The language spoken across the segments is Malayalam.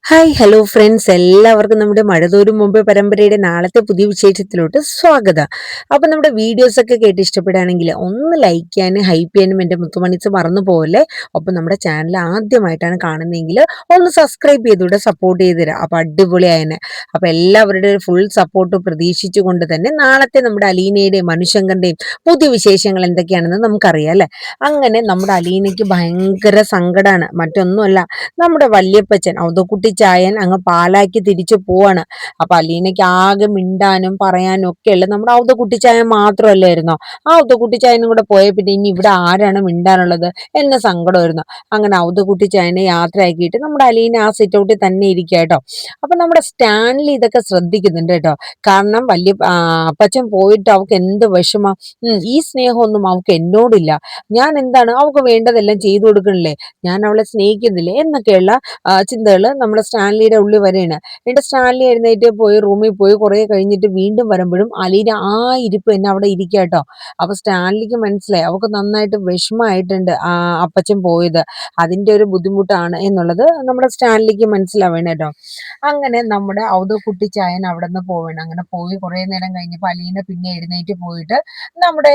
ഹായ് ഹലോ ഫ്രണ്ട്സ്, എല്ലാവർക്കും നമ്മുടെ മഴതോരും മുമ്പ് പരമ്പരയുടെ നാളത്തെ പുതിയ വിശേഷത്തിലോട്ട് സ്വാഗതം. അപ്പൊ നമ്മുടെ വീഡിയോസ് ഒക്കെ കേട്ട് ഇഷ്ടപ്പെടുകയാണെങ്കിൽ ഒന്ന് ലൈക്ക് ചെയ്യാനും ഹൈപ്പ് ചെയ്യാനും എൻ്റെ മുത്തുമണിച്ച് മറന്നു പോകല്ലേ. ഒപ്പം നമ്മുടെ ചാനൽ ആദ്യമായിട്ടാണ് കാണുന്നതെങ്കിൽ ഒന്ന് സബ്സ്ക്രൈബ് ചെയ്തുകൂടെ സപ്പോർട്ട് ചെയ്ത് തരാം. അപ്പൊ അടിപൊളിയായനെ. അപ്പൊ എല്ലാവരുടെ ഫുൾ സപ്പോർട്ട് പ്രതീക്ഷിച്ചുകൊണ്ട് തന്നെ നാളത്തെ നമ്മുടെ അലീനയുടെയും മനുശങ്കറിന്റെയും പുതിയ വിശേഷങ്ങൾ എന്തൊക്കെയാണെന്ന് നമുക്കറിയാം അല്ലെ. അങ്ങനെ നമ്മുടെ അലീനയ്ക്ക് ഭയങ്കര സങ്കടമാണ്. മറ്റൊന്നുമല്ല, നമ്മുടെ വല്യപ്പച്ചൻ ഔതക്കുട്ടി ചായൻ അങ്ങ് പാലാക്കി തിരിച്ചു പോവാണ്. അപ്പൊ അലീനയ്ക്ക് ആകെ മിണ്ടാനും പറയാനും ഒക്കെ ഉള്ളത് നമ്മുടെ ഔതക്കുട്ടി ചായൻ മാത്രമല്ലായിരുന്നോ. ആ ഔതക്കുട്ടി ചായനും കൂടെ പോയ പിന്നെ ഇനി ഇവിടെ ആരാണ് മിണ്ടാനുള്ളത് എന്ന സങ്കടമായിരുന്നു. അങ്ങനെ ഔതക്കുട്ടി ചായനെ യാത്രയാക്കിയിട്ട് നമ്മുടെ അലീന ആ സിറ്റ് ഔട്ടിൽ തന്നെ ഇരിക്കുക കേട്ടോ. അപ്പൊ നമ്മുടെ സ്റ്റാൻലി ഇതൊക്കെ ശ്രദ്ധിക്കുന്നുണ്ട് കേട്ടോ. കാരണം അപ്പച്ചൻ പോയിട്ട് അവൾക്ക് എന്ത് വിഷമം. ഈ സ്നേഹമൊന്നും അവൾക്ക് എന്നോടില്ല. ഞാൻ എന്താണ് അവൾക്ക് വേണ്ടതെല്ലാം ചെയ്തു കൊടുക്കണില്ലേ, ഞാൻ അവളെ സ്നേഹിക്കുന്നില്ലേ എന്നൊക്കെയുള്ള ചിന്തകള് നമ്മുടെ സ്റ്റാൻലിയുടെ ഉള്ളിൽ വരെയാണ്. എന്നിട്ട് സ്റ്റാൻലി എഴുന്നേറ്റ് പോയി റൂമിൽ പോയി കുറെ കഴിഞ്ഞിട്ട് വീണ്ടും വരുമ്പോഴും അലീന ആ ഇരിപ്പ് തന്നെ അവിടെ ഇരിക്കുക കേട്ടോ. അപ്പൊ സ്റ്റാൻലിക്ക് മനസ്സിലായി അവൾക്ക് നന്നായിട്ട് വിഷമമായിട്ടുണ്ട് അപ്പച്ചൻ പോയത്, അതിന്റെ ഒരു ബുദ്ധിമുട്ടാണ് എന്നുള്ളത് നമ്മുടെ സ്റ്റാൻലിക്ക് മനസ്സിലാവേണം കേട്ടോ. അങ്ങനെ നമ്മുടെ ഔതക്കുട്ടി ചായൻ അവിടെ നിന്ന് പോവേണം. അങ്ങനെ പോയി കുറെ നേരം കഴിഞ്ഞപ്പോൾ അലീന പിന്നെ എഴുന്നേറ്റ് പോയിട്ട് നമ്മുടെ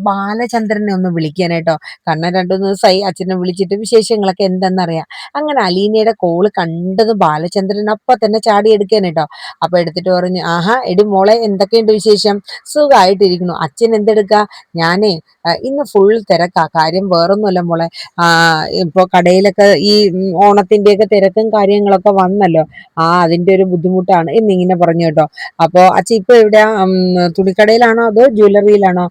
ബാലചന്ദ്രനെ ഒന്ന് വിളിക്കാനായിട്ടോ. കാരണം 2-3 ദിവസമായി അച്ഛനെ വിളിച്ചിട്ട് വിശേഷങ്ങളൊക്കെ എന്തെന്നറിയാം. അങ്ങനെ അലീനയുടെ കോള് കണ്ടത് ബാലചന്ദ്രൻ അപ്പൊ തന്നെ ചാടി എടുക്കാനായിട്ടോ. അപ്പൊ എടുത്തിട്ട് പറഞ്ഞു, ആഹാ എടി മോളെ, എന്തൊക്കെയുണ്ട് വിശേഷം? സുഖമായിട്ടിരിക്കുന്നു. അച്ഛൻ എന്തെടുക്ക? ഞാനേ ഇന്ന് ഫുൾ തിരക്കാ. കാര്യം വേറൊന്നുമല്ല മോളെ, ഇപ്പൊ കടയിലൊക്കെ ഈ ഓണത്തിന്റെയൊക്കെ തിരക്കും കാര്യങ്ങളൊക്കെ വന്നല്ലോ. അതിന്റെ ഒരു ബുദ്ധിമുട്ടാണ് എന്നിങ്ങനെ പറഞ്ഞു കേട്ടോ. അപ്പൊ അച്ഛൻ ഇപ്പൊ എവിടെയാ? തുണിക്കടയിലാണോ അതോ ജ്വല്ലറിയിലാണോ?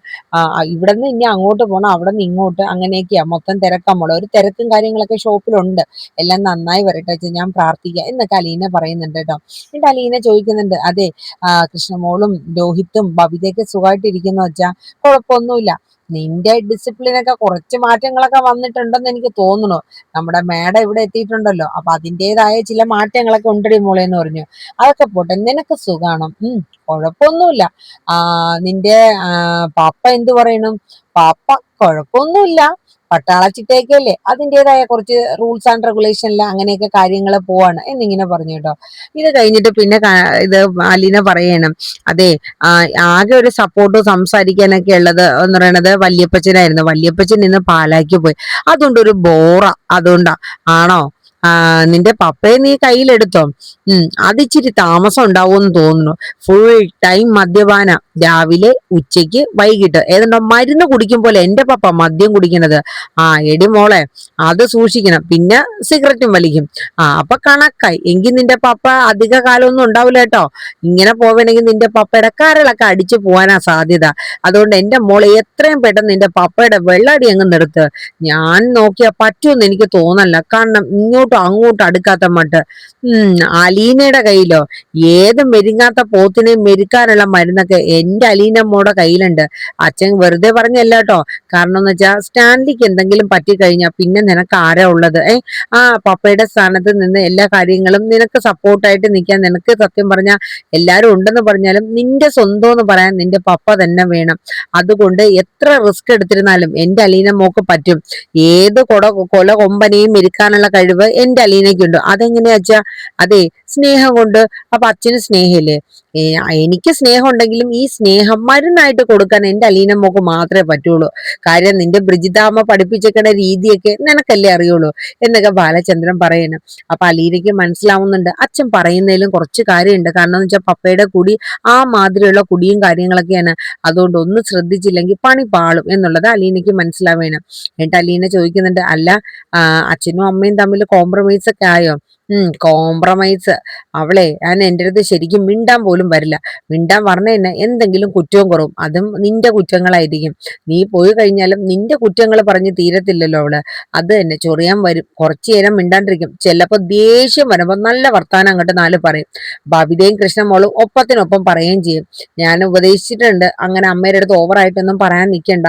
ഇവിടെ നിന്ന് ഇനി അങ്ങോട്ട് പോകണം, അവിടെ നിന്ന് ഇങ്ങോട്ട്, അങ്ങനെയൊക്കെയാ. മൊത്തം തിരക്കാ മോളെ. ഒരു തിരക്കും കാര്യങ്ങളൊക്കെ ഷോപ്പിലുണ്ട്. എല്ലാം നന്നായി വരട്ടെ വെച്ചാൽ ഞാൻ പ്രാർത്ഥിക്കാം എന്നൊക്കെ അലീന പറയുന്നുണ്ട് കേട്ടോ. എന്നിട്ട് അലീന ചോദിക്കുന്നുണ്ട്, അതെ കൃഷ്ണമോളും രോഹിത്തും ബബിതയൊക്കെ സുഖമായിട്ടിരിക്കുന്നു വെച്ചാ? കുഴപ്പമൊന്നുമില്ല. നിന്റെ ഡിസിപ്ലിനൊക്കെ കുറച്ച് മാറ്റങ്ങളൊക്കെ വന്നിട്ടുണ്ടെന്ന് എനിക്ക് തോന്നുന്നു. നമ്മുടെ മേഡം ഇവിടെ എത്തിയിട്ടുണ്ടല്ലോ, അപ്പൊ അതിൻ്റെതായ ചില മാറ്റങ്ങളൊക്കെ ഉണ്ടടി മോളെ എന്ന് പറഞ്ഞു. അതൊക്കെ പോട്ടെ, നിനക്ക് സുഖാണോ? കുഴപ്പമൊന്നുമില്ല. നിന്റെ പാപ്പ എന്ത് പറയണം? പാപ്പ കുഴപ്പമൊന്നുമില്ല, പട്ടാള ചിട്ടയൊക്കെയല്ലേ, അതിൻ്റെതായ കുറച്ച് റൂൾസ് ആൻഡ് റെഗുലേഷനിൽ അങ്ങനെയൊക്കെ കാര്യങ്ങൾ പോവാണ് എന്നിങ്ങനെ പറഞ്ഞു കേട്ടോ. ഇത് കഴിഞ്ഞിട്ട് പിന്നെ ഇത് അലീന പറയണം, അതെ ആകെ ഒരു സപ്പോർട്ട് സംസാരിക്കാനൊക്കെ ഉള്ളത് എന്ന് പറയണത് വല്യപ്പച്ചനായിരുന്നു. വല്യപ്പച്ചൻ ഇന്ന് പാലാക്കി പോയി, അതുകൊണ്ട് ഒരു ബോറ. അതുകൊണ്ടാ. ആണോ? നിന്റെ പപ്പയെ നീ കയ്യിലെടുത്തോ? അതിച്ചിരി താമസം ഉണ്ടാവുമെന്ന് തോന്നുന്നു. ഫുൾ ടൈം മദ്യപാന, രാവിലെ ഉച്ചയ്ക്ക് വൈകിട്ട്. ഏതുണ്ടോ മരുന്ന് കുടിക്കും പോലെ എന്റെ പപ്പ മദ്യം കുടിക്കണത്. എടി മോളെ, അത് സൂക്ഷിക്കണം. പിന്നെ സിഗരറ്റും വലിക്കും. അപ്പൊ കണക്കായി. എങ്കിൽ നിന്റെ പപ്പ അധിക കാലമൊന്നും ഉണ്ടാവില്ല കേട്ടോ. ഇങ്ങനെ പോവണമെങ്കിൽ നിന്റെ പപ്പയുടെ കരളൊക്കെ അടിച്ചു പോകാനാ സാധ്യത. അതുകൊണ്ട് എന്റെ മോളെ എത്രയും പെട്ടെന്ന് നിന്റെ പപ്പയുടെ വെള്ളടി അങ്ങ് നിർത്ത്. ഞാൻ നോക്കിയാ പറ്റുമെന്ന് എനിക്ക് തോന്നല്ല. കാരണം ഇങ്ങോട്ടും അങ്ങോട്ടും അടുക്കാത്ത മട്ട്. അലീനയുടെ കയ്യിലോ? ഏത് മെരുങ്ങാത്ത പോത്തിനെയും മെരുക്കാനുള്ള മരുന്നൊക്കെ എന്റെ അലീനമ്മോടെ കയ്യിലുണ്ട്. അച്ഛൻ വെറുതെ പറഞ്ഞല്ല കേട്ടോ. കാരണം എന്ന് വെച്ചാൽ സ്റ്റാൻലിക്ക് എന്തെങ്കിലും പറ്റിക്കഴിഞ്ഞാൽ പിന്നെ നിനക്ക് ആരാ ഉള്ളത്? പപ്പയുടെ സ്ഥാനത്ത് നിന്ന് എല്ലാ കാര്യങ്ങളും നിനക്ക് സപ്പോർട്ടായിട്ട് നിൽക്കാൻ നിനക്ക് സത്യം പറഞ്ഞാൽ എല്ലാരും ഉണ്ടെന്ന് പറഞ്ഞാലും നിന്റെ സ്വന്തം എന്ന് പറയാൻ നിന്റെ പപ്പ തന്നെ വേണം. അതുകൊണ്ട് എത്ര റിസ്ക് എടുത്തിരുന്നാലും എന്റെ അലീന മോക്ക് പറ്റും. ഏത് കൊല കൊമ്പനെയും മെരുക്കാനുള്ള കഴിവ് എന്റെ അലീനയ്ക്കുണ്ട്. അതെങ്ങനെയാ വെച്ചാ? അതെ, സ്നേഹം കൊണ്ട്. അപ്പൊ അച്ഛന് സ്നേഹമില്ലേ? എനിക്ക് സ്നേഹം ഉണ്ടെങ്കിലും ഈ സ്നേഹം മരുന്നായിട്ട് കൊടുക്കാൻ എന്റെ അലീന മോക്ക് മാത്രമേ പറ്റുള്ളൂ. കാര്യം നിന്റെ ബ്രിജിതാമ്മ പഠിപ്പിച്ചേക്കണ രീതിയൊക്കെ നിനക്കല്ലേ അറിയുള്ളൂ എന്നൊക്കെ ബാലചന്ദ്രൻ പറയണം. അപ്പൊ അലീനയ്ക്ക് മനസ്സിലാവുന്നുണ്ട് അച്ഛൻ പറയുന്നതിലും കുറച്ച് കാര്യമുണ്ട്. കാരണം എന്ന് വെച്ചാൽ പപ്പയുടെ കുടി ആ മാതിരിയുള്ള കുടിയും കാര്യങ്ങളൊക്കെയാണ്. അതുകൊണ്ട് ഒന്ന് ശ്രദ്ധിച്ചില്ലെങ്കിൽ പണി പാളും എന്നുള്ളത് അലീനയ്ക്ക് മനസ്സിലാവേണം. എന്നിട്ട് അലീന ചോദിക്കുന്നുണ്ട്, അല്ല അച്ഛനും അമ്മയും തമ്മിൽ കോംപ്രമൈസ് ഒക്കെ ആയോ? കോംപ്രമൈസ് ഞാൻ എൻ്റെ അടുത്ത് ശരിക്കും മിണ്ടാൻ പോലും വരില്ല. മിണ്ടാൻ പറഞ്ഞ തന്നെ എന്തെങ്കിലും കുറ്റവും കുറവും, അതും നിന്റെ കുറ്റങ്ങളായിരിക്കും. നീ പോയി കഴിഞ്ഞാലും നിന്റെ കുറ്റങ്ങൾ പറഞ്ഞ് തീരത്തില്ലല്ലോ അവള്. അത് തന്നെ ചൊറിയാൻ വരും. കുറച്ചു നേരം മിണ്ടാണ്ടിരിക്കും. ചിലപ്പോ ദേഷ്യം വരുമ്പോ നല്ല വർത്താനം അങ്ങോട്ട് 4 പറയും. ബബിതയും കൃഷ്ണമോളും ഒപ്പത്തിനൊപ്പം പറയുകയും ചെയ്യും. ഞാൻ ഉപദേശിച്ചിട്ടുണ്ട്, അങ്ങനെ അമ്മയുടെ അടുത്ത് ഓവറായിട്ടൊന്നും പറയാൻ നിൽക്കണ്ട,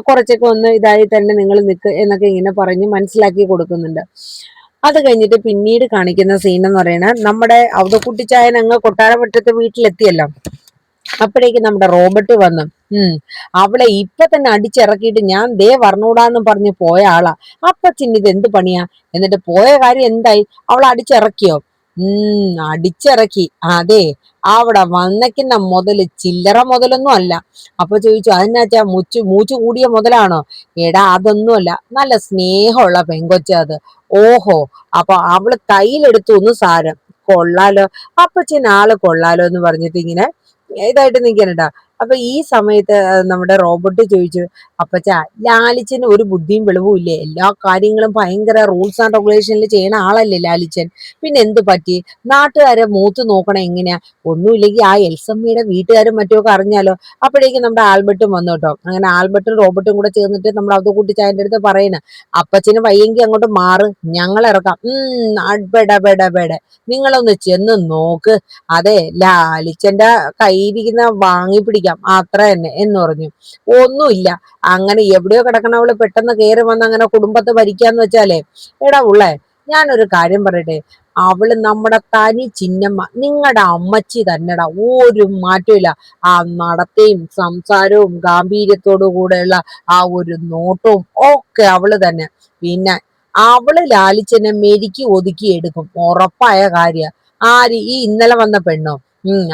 കുറച്ചൊക്കെ ഒന്ന് ഇതായി തന്നെ നിങ്ങൾ നിൽക്ക് എന്നൊക്കെ ഇങ്ങനെ പറഞ്ഞ് മനസ്സിലാക്കി കൊടുക്കുന്നുണ്ട്. അത് കഴിഞ്ഞിട്ട് പിന്നീട് കാണിക്കുന്ന സീൻ എന്ന് പറയുന്നത് നമ്മുടെ ഔതക്കുട്ടിച്ചായൻ അങ്ങ് കൊട്ടാരമുറ്റത്ത് വീട്ടിലെത്തിയല്ലോ. അപ്പോഴേക്ക് നമ്മുടെ റോബർട്ട് വന്നു. അവളെ ഇപ്പൊ തന്നെ അടിച്ചിറക്കിയിട്ട് ഞാൻ ദേ പറഞ്ഞൂടാന്ന് പറഞ്ഞ് പോയ ആളാ. അപ്പച്ചിന് ഇത് എന്ത് പണിയാ? എന്നിട്ട് പോയ കാര്യം എന്തായി? അവളെ അടിച്ചിറക്കിയോ? അടിച്ചിറക്കി. അതെ, അവിടെ വന്നയ്ക്കുന്ന മുതല് ചില്ലറ മുതലൊന്നും അല്ല. അപ്പൊ ചോദിച്ചു, അതിനാച്ചാ മൂച്ചു കൂടിയ മുതലാണോ? എടാ അതൊന്നുമല്ല, നല്ല സ്നേഹമുള്ള പെങ്കൊച്ച അത്. ഓഹോ, അപ്പൊ അവള് കയ്യിലെടുത്തു ഒന്ന് സാരം. കൊള്ളാലോ, അപ്പച്ചൻ ആള് കൊള്ളാലോ എന്ന് പറഞ്ഞിട്ട് ഇങ്ങനെ ഇതായിട്ട് നിൽക്കണട്ടാ. അപ്പൊ ഈ സമയത്ത് നമ്മുടെ റോബോട്ട് ചോദിച്ചു, അപ്പച്ച ലാലിച്ചന് ഒരു ബുദ്ധിയും വെളിവും ഇല്ലേ? എല്ലാ കാര്യങ്ങളും ഭയങ്കര റൂൾസ് ആൻഡ് റെഗുലേഷനിൽ ചെയ്യണ ആളല്ലേ ലാലിച്ചൻ. പിന്നെ എന്തു പറ്റി? നാട്ടുകാരെ മൂത്ത് നോക്കണ എങ്ങനെയാ? ഒന്നുമില്ലെങ്കിൽ ആ എൽസമ്മയുടെ വീട്ടുകാരും മറ്റുമൊക്കെ അറിഞ്ഞാലോ? അപ്പോഴേക്കും നമ്മുടെ ആൽബർട്ടും വന്നു കേട്ടോ. അങ്ങനെ ആൽബർട്ടും റോബർട്ടും കൂടെ ചേർന്നിട്ട് നമ്മുടെ അത് കുട്ടിച്ചായന്റെ അടുത്ത് പറയണ, അപ്പച്ചന് വയ്യെങ്കിൽ അങ്ങോട്ട് മാറ്, ഞങ്ങൾ ഇറക്കാം. ബെടെ നിങ്ങളൊന്ന് ചെന്ന് നോക്ക്. അതെ, ലാലിച്ചന്റെ കയ്യിരിക്കുന്ന വാങ്ങി പിടിക്കാം, അത്ര തന്നെ എന്ന് പറഞ്ഞു. ഒന്നുമില്ല, അങ്ങനെ എവിടെയോ കിടക്കണവള് പെട്ടെന്ന് കയറി വന്ന് അങ്ങനെ കുടുംബത്തെ ഭരിക്കാന്ന് വെച്ചാലേ, എടാ ഉള്ളേ, ഞാനൊരു കാര്യം പറയട്ടെ, അവള് നമ്മുടെ തനി ചിന്നമ്മ, നിങ്ങളുടെ അമ്മച്ചി തന്നെടാ, ഒരു മാറ്റമില്ല. ആ നടത്തയും സംസാരവും ഗാംഭീര്യത്തോടു കൂടെയുള്ള ആ ഒരു നോട്ടവും ഒക്കെ അവള് തന്നെ. പിന്നെ അവള് ലാലിച്ചനെ മെരുക്കി ഒതുക്കി എടുക്കും, ഉറപ്പായ കാര്യ. ആര്? ഈ ഇന്നലെ വന്ന പെണ്ണോ?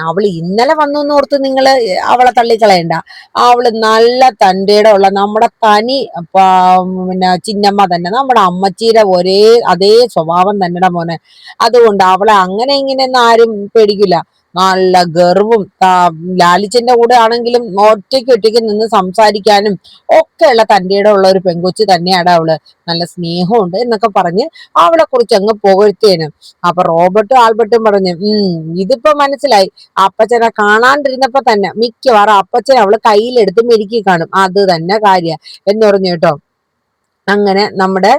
അവള് ഇന്നലെ വന്നു എന്നോർത്ത് നിങ്ങള് അവളെ തള്ളിക്കളയണ്ട. അവള് നല്ല തൻ്റെടെ ഉള്ള നമ്മുടെ തനി പിന്നെ ചിന്നമ്മ തന്നെ, നമ്മുടെ അമ്മച്ചീരെ ഒരേ അതേ സ്വഭാവം തന്നെടാ മോനെ. അതുകൊണ്ട് അവളെ അങ്ങനെ ഇങ്ങനെയൊന്നും ആരും പേടിക്കില്ല. നല്ല ഗർവും, ലാലിച്ചന്റെ കൂടെ ആണെങ്കിലും ഒറ്റയ്ക്ക് നിന്ന് സംസാരിക്കാനും ഒക്കെയുള്ള തൻ്റെടെ ഉള്ള ഒരു പെങ്കൊച്ച് തന്നെയാണ് അവള്. നല്ല സ്നേഹമുണ്ട് എന്നൊക്കെ പറഞ്ഞ് അവളെ കുറിച്ച് അങ്ങ് പുകഴ്ത്തേനും. അപ്പൊ റോബർട്ടും ആൽബർട്ടും പറഞ്ഞു, ഇതിപ്പോ മനസ്സിലായി, അപ്പച്ചനെ കാണാണ്ടിരുന്നപ്പോ തന്നെ മിക്കവാറും അപ്പച്ചൻ അവള് കയ്യിലെടുത്ത് മെരുക്കി കാണും, അത് തന്നെ കാര്യ എന്ന് പറഞ്ഞു കേട്ടോ. അങ്ങനെ നമ്മുടെ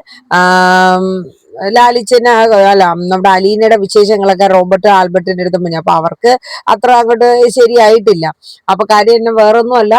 ലാലിച്ചന് അല്ല നമ്മുടെ അലീനയുടെ വിശേഷങ്ങളൊക്കെ റോബർട്ട് ആൽബർട്ടിന്റെ അടുത്ത് പറഞ്ഞു. അപ്പൊ അവർക്ക് അത്ര അങ്ങോട്ട് ശരിയായിട്ടില്ല. അപ്പൊ കാര്യം തന്നെ വേറൊന്നും അല്ല,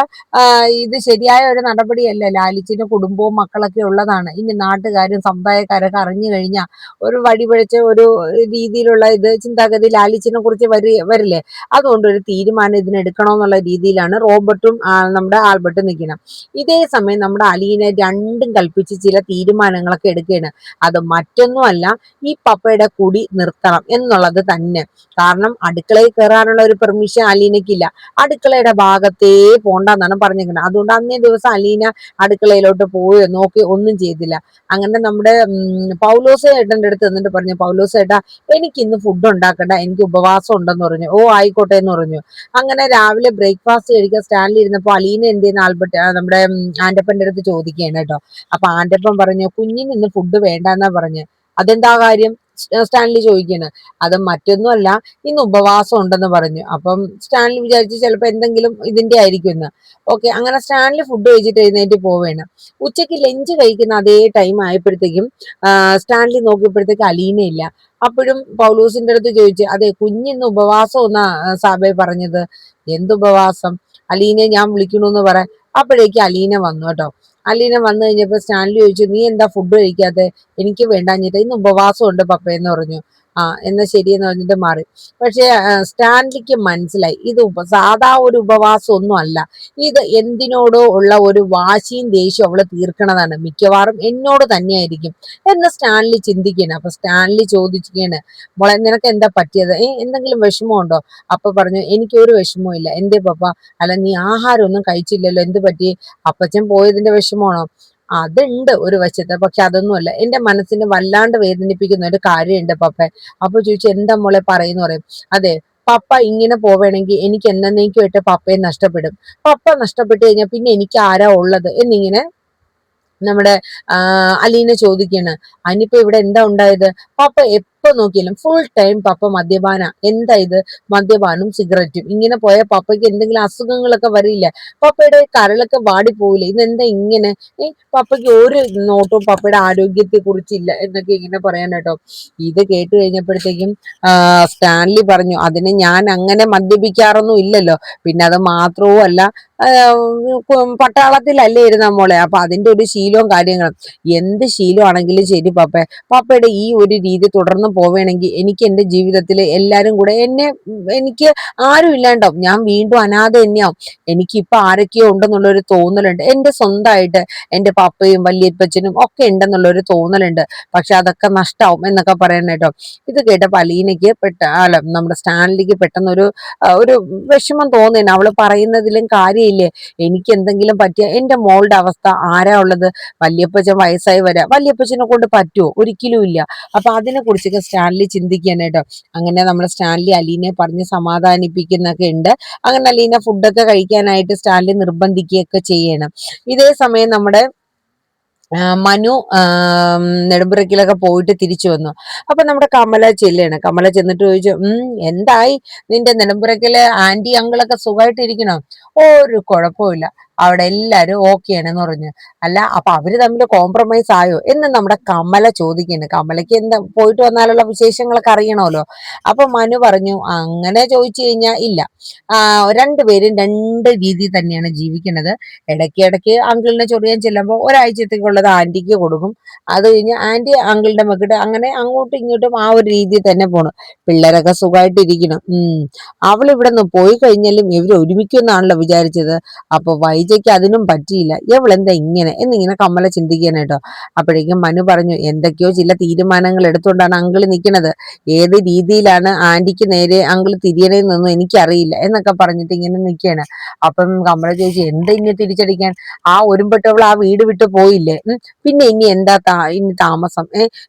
ഇത് ശരിയായ ഒരു നടപടിയല്ല. ലാലിച്ചിന്റെ കുടുംബവും മക്കളൊക്കെ ഉള്ളതാണ്. ഇനി നാട്ടുകാരും സമുദായക്കാരൊക്കെ അറിഞ്ഞു കഴിഞ്ഞാൽ ഒരു വഴിപിഴച്ച ഒരു രീതിയിലുള്ള ഇത് ചിന്താഗതി ലാലിച്ചിനെ കുറിച്ച് വരില്ലേ? അതുകൊണ്ട് ഒരു തീരുമാനം ഇതിനെടുക്കണമെന്നുള്ള രീതിയിലാണ് റോബർട്ടും നമ്മുടെ ആൽബർട്ടും നിൽക്കുന്നത്. ഇതേ സമയം നമ്മുടെ അലീനെ രണ്ടും കൽപ്പിച്ച് ചില തീരുമാനങ്ങളൊക്കെ എടുക്കുകയാണ്. അത് മറ്റൊന്നുമല്ല, ഈ പപ്പയുടെ കുടി നിർത്തണം എന്നുള്ളത് തന്നെ. കാരണം അടുക്കളയിൽ കയറാനുള്ള ഒരു പെർമിഷൻ അലീനയ്ക്കില്ല, അടുക്കളയുടെ ഭാഗത്തേ പോണ്ടെന്നാണ് പറഞ്ഞിരിക്കുന്നത്. അതുകൊണ്ട് അന്നേ ദിവസം അലീന അടുക്കളയിലോട്ട് പോയോ നോക്കി ഒന്നും ചെയ്തില്ല. അങ്ങനെ നമ്മുടെ പൗലോസ് ഏട്ടന്റെ അടുത്ത് എന്നിട്ട് പറഞ്ഞു, പൗലോസ് ഏട്ടാ എനിക്ക് ഇന്ന് ഫുഡ് ഉണ്ടാക്കണ്ട, എനിക്ക് ഉപവാസം ഉണ്ടെന്ന് പറഞ്ഞു. ഓ ആയിക്കോട്ടെ എന്ന് പറഞ്ഞു. അങ്ങനെ രാവിലെ ബ്രേക്ക്ഫാസ്റ്റ് കഴിക്കാൻ സ്റ്റാൻഡിൽ ഇരുന്നപ്പോ അലീന എന്ത് ചെയ്യുന്ന ആൽബർട്ട് നമ്മുടെ ആന്റപ്പന്റെ അടുത്ത് ചോദിക്കുകയാണ് കേട്ടോ. അപ്പൊ ആന്റപ്പൻ പറഞ്ഞു, കുഞ്ഞിന് ഇന്ന് ഫുഡ് വേണ്ടെന്നാ പറഞ്ഞു. അതെന്താ കാര്യം? സ്റ്റാൻലി ചോദിക്കാണ്. അത് മറ്റൊന്നുമല്ല, ഇന്ന് ഉപവാസം ഉണ്ടെന്ന് പറഞ്ഞു. അപ്പം സ്റ്റാൻലി വിചാരിച്ചു ചിലപ്പോ എന്തെങ്കിലും ഇതിന്റെ ആയിരിക്കും എന്ന്. ഓക്കെ, അങ്ങനെ സ്റ്റാൻലി ഫുഡ് കഴിച്ചിട്ട് എഴുന്നേറ്റ് പോവേണ്. ഉച്ചയ്ക്ക് ലഞ്ച് കഴിക്കുന്ന അതേ ടൈം ആയപ്പോഴത്തേക്കും സ്റ്റാൻലി നോക്കിയപ്പോഴത്തേക്ക് അലീന ഇല്ല. അപ്പോഴും പൗലൂസിന്റെ അടുത്ത് ചോദിച്ചു, അതെ കുഞ്ഞിന്ന് ഉപവാസം എന്നാ സാബെ പറഞ്ഞത്. എന്തുപവാസം? അലീനെ ഞാൻ വിളിക്കണമെന്ന് പറയാൻ. അപ്പോഴേക്ക് അലീന വന്നു കേട്ടോ. അലീന വന്നു കഴിഞ്ഞപ്പോ സ്റ്റാൻലി ചോദിച്ചു, നീ എന്താ ഫുഡ് കഴിക്കാത്തെ? എനിക്ക് വേണ്ടാഞ്ഞിട്ട്, ഇന്ന് ഉപവാസം ഉണ്ട് പപ്പയെന്ന് പറഞ്ഞു. എന്നാ ശരിയെന്ന് പറഞ്ഞിട്ട് മാറി. പക്ഷെ സ്റ്റാൻലിക്ക് മനസ്സിലായി ഇത് സാധാ ഒരു ഉപവാസം ഒന്നും അല്ല, ഇത് എന്തിനോടോ ഉള്ള ഒരു വാശിയും ദേഷ്യവും അവള് തീർക്കണതാണ്, മിക്കവാറും എന്നോട് തന്നെയായിരിക്കും എന്ന് സ്റ്റാൻലി ചിന്തിക്കണം. അപ്പൊ സ്റ്റാൻലി ചോദിക്കുകയാണ്, മോളെ നിനക്ക് എന്താ പറ്റിയത്? എന്തെങ്കിലും വിഷമമുണ്ടോ? അപ്പൊ പറഞ്ഞു, എനിക്ക് ഒരു വിഷമവും ഇല്ല. എന്തേ പപ്പ? അല്ല നീ ആഹാരം ഒന്നും കഴിച്ചില്ലല്ലോ, എന്ത് പറ്റി? അപ്പച്ചൻ പോയതിന്റെ വിഷമമാണോ? അതുണ്ട് ഒരു വശത്ത്, പക്ഷെ അതൊന്നുമല്ല, എന്റെ മനസ്സിനെ വല്ലാണ്ട് വേദനിപ്പിക്കുന്ന ഒരു കാര്യമുണ്ട് പപ്പ. അപ്പൊ ചോദിച്ചു, എന്താ മോളെ പറയുന്നു പറയും. അതെ, പപ്പ ഇങ്ങനെ പോവേണമെങ്കിൽ എനിക്ക് എന്നേക്കുമായിട്ട് പപ്പയെ നഷ്ടപ്പെടും. പപ്പ നഷ്ടപ്പെട്ടു കഴിഞ്ഞാൽ പിന്നെ എനിക്ക് ആരാ ഉള്ളത് എന്നിങ്ങനെ നമ്മുടെ അലീന ചോദിക്കാണ്. അതിനിപ്പോ ഇവിടെ എന്താ ഉണ്ടായത്? പപ്പ എപ്പോ നോക്കിയാലും ഫുൾ ടൈം പപ്പ മദ്യപാന. എന്താ ഇത്? മദ്യപാനും സിഗരറ്റും ഇങ്ങനെ പോയ പപ്പയ്ക്ക് എന്തെങ്കിലും അസുഖങ്ങളൊക്കെ വരില്ല? പപ്പയുടെ കരളൊക്കെ വാടിപ്പോവില്ലേ? ഇതെന്താ ഇങ്ങനെ? പപ്പയ്ക്ക് ഒരു നോട്ടവും പപ്പയുടെ ആരോഗ്യത്തെ കുറിച്ചില്ല എന്നൊക്കെ ഇങ്ങനെ പറയാൻ കേട്ടോ. ഇത് കേട്ട് കഴിഞ്ഞപ്പോഴത്തേക്കും സ്റ്റാൻലി പറഞ്ഞു, അതിന് ഞാൻ അങ്ങനെ മദ്യപിക്കാറൊന്നും ഇല്ലല്ലോ. പിന്നെ അത് മാത്രവും അല്ല, പട്ടാളത്തിലല്ലേ ഇരുന്ന മോളെ. അപ്പൊ അതിന്റെ ഒരു ശീലവും കാര്യങ്ങളും, എന്ത് ശീലമാണെങ്കിലും ശരി പപ്പ, പപ്പയുടെ ഈ ഒരു രീതി തുടർന്ന് പോവുകയാണെങ്കിൽ എനിക്ക് എന്റെ ജീവിതത്തിൽ എല്ലാരും കൂടെ എനിക്ക് ആരും ഇല്ലാണ്ടാവും. ഞാൻ വീണ്ടും അനാഥ തന്നെയാവും. എനിക്കിപ്പൊ ആരൊക്കെയോ ഉണ്ടെന്നുള്ളൊരു തോന്നലുണ്ട്. എന്റെ സ്വന്തമായിട്ട് എന്റെ പപ്പയും വല്യപ്പച്ചനും ഒക്കെ ഉണ്ടെന്നുള്ളൊരു തോന്നലുണ്ട്. പക്ഷെ അതൊക്കെ നഷ്ടാവും എന്നൊക്കെ പറയണ കേട്ടോ. ഇത് കേട്ടപ്പോ അലീനയ്ക്ക് അല്ല നമ്മുടെ സ്റ്റാൻലിക്ക് പെട്ടെന്ന് ഒരു വിഷമം തോന്നുന്നു. അവള് പറയുന്നതിലും കാര്യമില്ലേ, എനിക്ക് എന്തെങ്കിലും പറ്റിയ എന്റെ മോളുടെ അവസ്ഥ ആരാ ഉള്ളത്? വല്യപ്പച്ചൻ വയസ്സായി വരാ, വല്യപ്പച്ചനെ കൊണ്ട് പറ്റുമോ? ഒരിക്കലും ഇല്ല. അപ്പൊ അതിനെ കുറിച്ചൊക്കെ സ്റ്റാൻലി ചിന്തിക്കാനായിട്ടോ. അങ്ങനെ നമ്മൾ സ്റ്റാൻലി അലീനെ പറഞ്ഞ് സമാധാനിപ്പിക്കുന്നൊക്കെ ഉണ്ട്. അങ്ങനെ അലീന ഫുഡൊക്കെ കഴിക്കാനായിട്ട് സ്റ്റാൻലി നിർബന്ധിക്കുകയൊക്കെ ചെയ്യണം. ഇതേ സമയം നമ്മുടെ മനു നെടുമ്പുറക്കിലൊക്കെ പോയിട്ട് തിരിച്ചു വന്നു. അപ്പൊ നമ്മുടെ കമല ചെല്ലാണ്. കമല ചെന്നിട്ട് ചോദിച്ചു, എന്തായി നിന്റെ നെടുമ്പുറക്കിലെ ആന്റി അങ്കിളൊക്കെ സുഖമായിട്ടിരിക്കണോ? ഒരു കുഴപ്പമില്ല, അവിടെ എല്ലാരും ഓക്കെയാണെന്ന് പറഞ്ഞു. അല്ല, അപ്പൊ അവര് തമ്മിൽ കോംപ്രമൈസ് ആയോ എന്ന് നമ്മുടെ കമല ചോദിക്കുന്നു. കമലയ്ക്ക് എന്താ പോയിട്ട് വന്നാലുള്ള വിശേഷങ്ങളൊക്കെ അറിയണമല്ലോ. അപ്പൊ മനു പറഞ്ഞു, അങ്ങനെ ചോദിച്ചു കഴിഞ്ഞാൽ ഇല്ല, രണ്ടുപേരും രണ്ട് രീതിയിൽ തന്നെയാണ് ജീവിക്കുന്നത്. ഇടയ്ക്ക് അങ്കിളിനെ ചൊറിയാൻ ചെല്ലുമ്പോൾ ഒരാഴ്ചത്തേക്കുള്ളത് ആന്റിക്ക് കൊടുക്കും. അത് കഴിഞ്ഞ് ആന്റി അങ്കിളിന്റെ മക്കിട്ട് അങ്ങനെ അങ്ങോട്ടും ഇങ്ങോട്ടും ആ ഒരു രീതിയിൽ തന്നെ പോണു. പിള്ളേരൊക്കെ സുഖമായിട്ടിരിക്കണം. അവൾ ഇവിടെ നിന്ന് പോയി കഴിഞ്ഞാലും ഇവർ ഒരുമിക്കുമെന്നാണല്ലോ വിചാരിച്ചത്. അപ്പൊ വൈജയ്ക്ക് അതിനും പറ്റിയില്ല. ഇവളെന്താ ഇങ്ങനെ എന്നിങ്ങനെ കമല ചിന്തിക്കാനായിട്ടോ. അപ്പോഴേക്കും മനു പറഞ്ഞു, എന്തൊക്കെയോ ചില തീരുമാനങ്ങൾ എടുത്തുകൊണ്ടാണ് അങ്കിള് നിൽക്കുന്നത്. ഏത് രീതിയിലാണ് ആന്റിക്ക് നേരെ അങ്കിള് തിരിയണേന്നൊന്നും എനിക്കറിയില്ല എന്നൊക്കെ പറഞ്ഞിട്ട് ഇങ്ങനെ നിൽക്കുകയാണ്. അപ്പം കമല ചോദിച്ചു, എന്താ ഇനി തിരിച്ചടിക്കാൻ? ആ ഒരുമ്പെട്ടവൾ ആ വീട് വിട്ട് പോയില്ലേ, പിന്നെ ഇനി എന്താ ഇനി താമസം?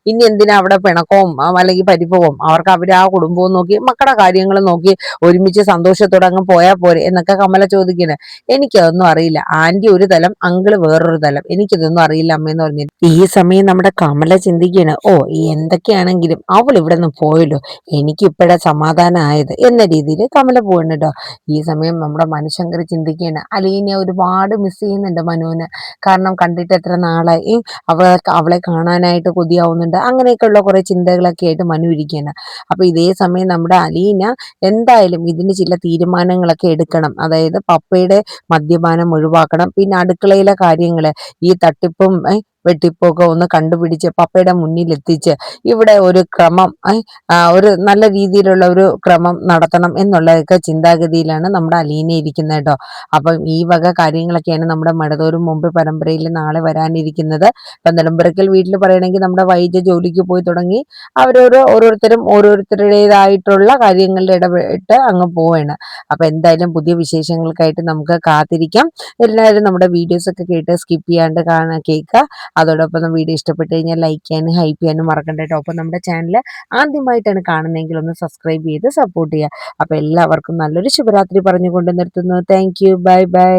ഇനി എന്തിനാ അവിടെ പിണക്കവും അല്ലെങ്കിൽ പരിഭവവും? അവർക്ക് അവര് ആ കുടുംബവും നോക്കി മക്കളുടെ കാര്യങ്ങൾ നോക്കി ഒരുമിച്ച് സന്തോഷത്തോടെ അങ്ങ് പോയാ പോരെ എന്നൊക്കെ കമല ചോദിക്കണേ. എനിക്കതൊന്നും അറിയില്ല, ആന്റി ഒരു തലം, അങ്കിള് വേറൊരു തലം, എനിക്കിതൊന്നും അറിയില്ല അമ്മയെന്ന് പറഞ്ഞു. ഈ സമയം നമ്മുടെ കമല ചിന്തിക്കുകയാണ്, എന്തൊക്കെയാണെങ്കിലും അവൾ ഇവിടെ നിന്ന് പോയല്ലോ, എനിക്ക് ഇപ്പോഴാ സമാധാനമായത് എന്ന രീതിയിൽ കമല പോകണം കേട്ടോ. ഈ സമയം നമ്മുടെ മനുശങ്കർ ചിന്തിക്കുകയാണ്, അലീനെ ഒരുപാട് മിസ് ചെയ്യുന്നുണ്ട് മനുവിന്. കാരണം കണ്ടിട്ട് എത്ര നാളായി, അവളെ കാണാനായിട്ട് കൊതിയാവുന്നുണ്ട്. അങ്ങനെയൊക്കെയുള്ള കുറെ ചിന്തകളൊക്കെ ആയിട്ട് മനു ഇരിക്കുകയാണ്. അപ്പൊ ഇതേ സമയം നമ്മുടെ അലീന എന്തായാലും ഇതിന് ചില തീരുമാനങ്ങളൊക്കെ എടുക്കണം. അതായത് പപ്പയുടെ മദ്യപാനം ഒഴിവാക്കണം. പിന്നെ അടുക്കളയിലെ കാര്യങ്ങള്, ഈ തട്ടിപ്പും വെട്ടിപ്പൊക്കെ ഒന്ന് കണ്ടുപിടിച്ച് പപ്പയുടെ മുന്നിൽ എത്തിച്ച് ഇവിടെ ഒരു ക്രമം, ഒരു നല്ല രീതിയിലുള്ള ഒരു ക്രമം നടത്തണം എന്നുള്ളതൊക്കെ ചിന്താഗതിയിലാണ് നമ്മുടെ അലീന ഇരിക്കുന്നത് കേട്ടോ. അപ്പം ഈ വക കാര്യങ്ങളൊക്കെയാണ് നമ്മുടെ മഴതോറും മുമ്പ് പരമ്പരയിൽ നാളെ വരാനിരിക്കുന്നത്. ഇപ്പൊ നെടുമ്പറക്കൽ വീട്ടിൽ പറയണമെങ്കിൽ നമ്മുടെ വൈദ്യ ജോലിക്ക് പോയി തുടങ്ങി ഓരോരുത്തരും ഓരോരുത്തരുടേതായിട്ടുള്ള കാര്യങ്ങളിൽ ഇടപെട്ട് അങ്ങ് പോവാണ്. അപ്പൊ എന്തായാലും പുതിയ വിശേഷങ്ങൾക്കായിട്ട് നമുക്ക് കാത്തിരിക്കാം. എല്ലാവരും നമ്മുടെ വീഡിയോസ് ഒക്കെ കേട്ട് സ്കിപ്പ് ചെയ്യാണ്ട് കേൾക്കുക. അതോടൊപ്പം വീഡിയോ ഇഷ്ടപ്പെട്ട് കഴിഞ്ഞാൽ ലൈക്ക് ചെയ്യാനും ഹൈപ്പ് ചെയ്യാനും മറക്കണ്ട കേട്ടോ. അപ്പം നമ്മുടെ ചാനൽ ആദ്യമായിട്ടാണ് കാണുന്നതെങ്കിൽ ഒന്ന് സബ്സ്ക്രൈബ് ചെയ്ത് സപ്പോർട്ട് ചെയ്യുക. അപ്പൊ എല്ലാവർക്കും നല്ലൊരു ശുഭരാത്രി പറഞ്ഞുകൊണ്ട് നിർത്തുന്നു. Thank you, bye bye.